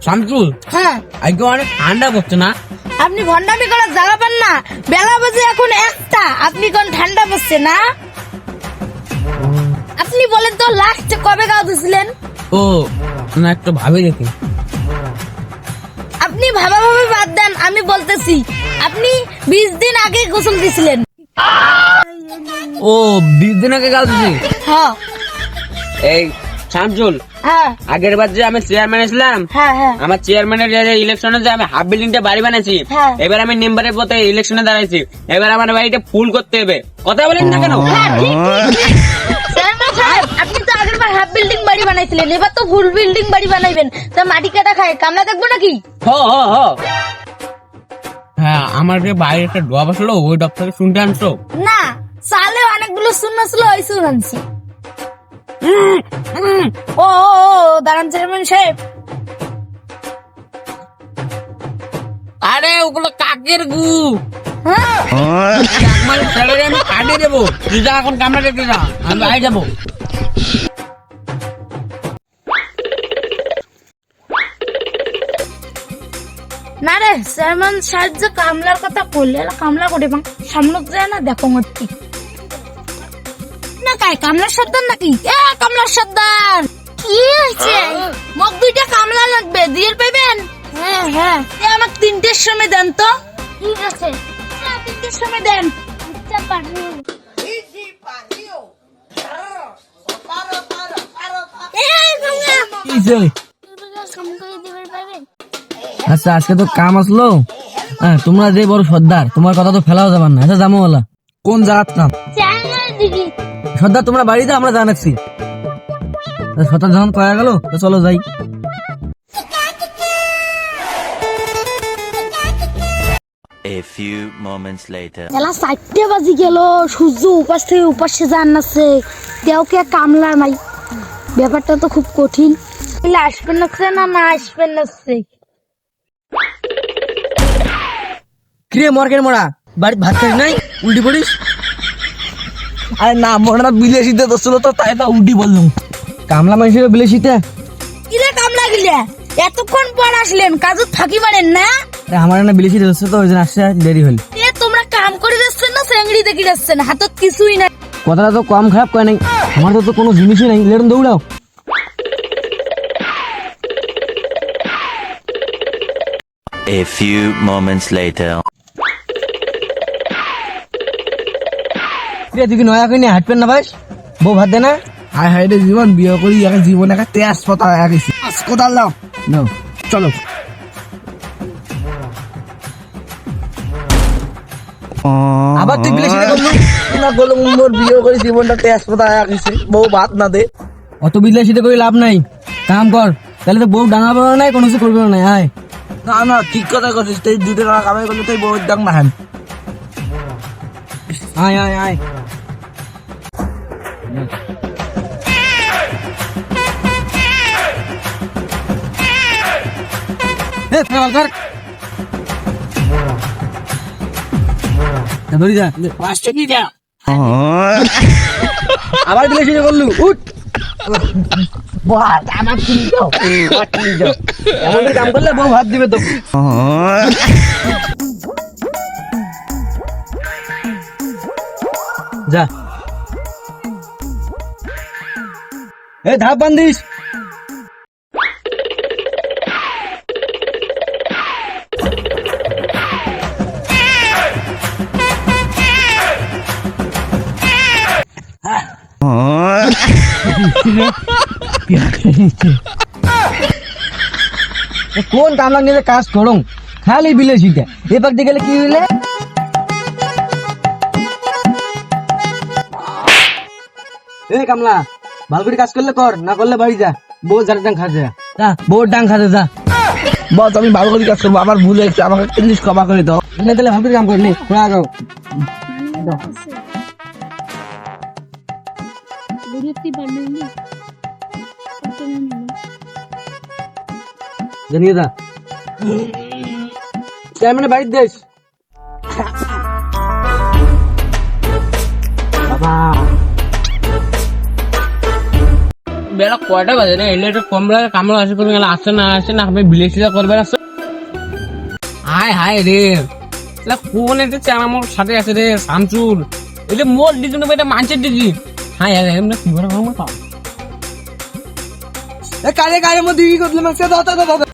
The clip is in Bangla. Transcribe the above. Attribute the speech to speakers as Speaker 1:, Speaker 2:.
Speaker 1: শামসুল,
Speaker 2: হ্যাঁ,
Speaker 1: আজকে অনেক ঠান্ডা পড়ছে না?
Speaker 2: আপনি ভন্ডামি করার জায়গা পান না। বেলা বাজে এখন 1টা, আপনি কোন ঠান্ডা পড়ছে না? আপনি বলেন তো লাস্ট কবে গাও দিছিলেন?
Speaker 1: ও না, একটু ভাবি দেখি।
Speaker 2: আপনি ভাবা ভাবে বাদ দেন, আমি বলতেছি আপনি 20 দিন আগে গোসল দিছিলেন।
Speaker 1: ও 20 দিন আগে গাল দিছি।
Speaker 2: হ্যাঁ
Speaker 1: এই শামসুল,
Speaker 2: হ্যাঁ
Speaker 1: আগের বার যে আমি চেয়ারম্যান ছিলাম,
Speaker 2: হ্যাঁ হ্যাঁ
Speaker 1: আমার চেয়ারম্যানের ইলেকশনে যে আমি হাফ বিল্ডিংটা বাড়ি বানাইছি,
Speaker 2: হ্যাঁ।
Speaker 1: এবার আমি মেম্বারের পথে ইলেকশনে দাঁড়াইছি। এবার আমার বাড়িটা ফুল করতে হবে, কথা বলেন না কেন?
Speaker 2: হ্যাঁ, ঠিক, ঠিক। চেয়ারম্যান সাহেব, আপনি তো আগের বার হাফ বিল্ডিং বাড়ি বানাইছিলেন, এবার তো ফুল বিল্ডিং বাড়ি বানাইবেন। তা মাটি কাটা খায় কামলা দেখবো নাকি?
Speaker 1: হ্যাঁ, আমার যে বাইরে একটা ডব আসলো, ওই ডব থেকে শুনতে আনছো?
Speaker 2: না, সালে অনেকগুলো শূন্য ছিল, ওই শুন আনছি। ও দাঁড়ান চেয়ারম্যান সাহেব।
Speaker 1: আরে ওগুলো কাকের গু।
Speaker 2: হ্যাঁ,
Speaker 1: আমার স্যালারি আমি কাটিয়ে দেবো, তুই যা এখন কামড়া দেখতে যা, আমি বাইরে যাবো।
Speaker 2: না রে চেয়ারম্যান সাহেব যে কামলার কথা বললে, কামলা করে সামনে যায় না, দেখো মতি না কাই কামলার সর্দার নাকি? এ কামলার সর্দার, কি হয়েছে? মোক 2টা কামলা লাগবে, দিয়ে পাইবেন? হ্যাঁ হ্যাঁ, আমাকে 3টের সময় দেন তো। ঠিক আছে, 3টের সময় দেন। আচ্ছা পারবো।
Speaker 3: আচ্ছা, আজকে তো কাম আসলো। হ্যাঁ, তোমরা যে বড় সর্দার, তোমার কথা তো ফেলাও যাবার না। আচ্ছা জামো বলা কোন জায়গার কাম? সর্দার তোমরা বাড়িতে, আমরা জানাচ্ছি। সর্দার যখন কয়া গেল, তো চলো যাই।
Speaker 4: A few moments later.
Speaker 2: বেলা 4টে বাজি গেল, সূর্য উপাস থেকে উপাসে জান্নাছে, কেউ কে কামলা নাই। ব্যাপারটা তো খুব কঠিন। আসবেন না আসবেন না।
Speaker 3: কিরে মরকের মরা, বাড়ি ভাত খাস নাই, উল্টি পড়িস? আরে না, মরা বিলেসিতে দোষলো তো, তাই তো উল্টি বললাম। কামলা মানুষের বিলেসিতে
Speaker 2: কিরে কামলা গিলা এতক্ষণ পর আসলেন, কাজত ফাঁকি মারেন না?
Speaker 3: আমার না বিলেসিতে দোষ তো, ওই জন্য আসছে দেরি হল।
Speaker 2: তোমরা কাম করে যাচ্ছেন না চেংড়ি দেখে যাচ্ছেন? হাতত কিছুই নাই।
Speaker 3: কথাটা তো কম খারাপ কয় নাই, আমার তো কোনো জিনিসই নাই। লেরন দৌড়াও।
Speaker 4: A few moments later.
Speaker 3: তুই কি নয়া কিনে হাঁটবেন না ভাই? বউ ভাত দে না?
Speaker 5: হাই হাই রে জীবন, বিয়ে করি এখন জীবন একটা তেজ পাতা গেছি। কোথাও লাও
Speaker 3: নাও
Speaker 5: চলো।
Speaker 3: আবার তুই বিলেসিতে করলু?
Speaker 5: না বললাম মোর বিয়ে করি জীবনটা তেজ পাতা গেছে, বউ ভাত না দে।
Speaker 3: অত বিলেসিতে করে লাভ নাই, কাম কর। তাহলে তো বউ ডাঙাবো নাই, কোনো কিছু করবে না। আয়
Speaker 5: না না, ঠিক কথা করছিস, তুই 2 টাকা কামাই করলে তুই বউর দাম মাহান।
Speaker 3: আয় আয় আয়। ধরি যা, আবার বিলেসিতে করলু। উঠ,
Speaker 5: আমার কিনি দাও,
Speaker 3: এমন কাম করলে বউ ভাত দিবে তো। যা, ধাপ বান্ধিস। কোন কামলা নিয়ে কাজ করো, খালি বিলেসিতে। এবার দিয়ে গেলে কি হইলে? এই কামলা, ভালো করে কাজ করলে কর, না করলে বাড়ি যা। বউ যার ডাং খাতে যা, বউর ডাং খাতে যা।
Speaker 5: বস আমি ভালো করে কাজ করবো, আমার ভুল হয়েছে, আমাকে প্লিজ ক্ষমা করে দাও।
Speaker 3: তাহলে ভালো করে কাম করলি জানিয়ে যা। চেয়ারম্যানের বাড়ির দেশ বাবা।
Speaker 1: বেলা কয়টা বাজে না এলে একটু কম লাগে কামড়া আসে করবে গেলে আসছে না আমি বিলেসিলা করবে আসছে হায় হায় রে এলা কোন এটা চান আমার সাথে আছে রে শামসুর এটা মোর দিদি না এটা মাছের দিদি হায় হায় এমনি কি করে আমার পাও
Speaker 5: কারে কারে মধ্যে কি করলাম দাদা দাদা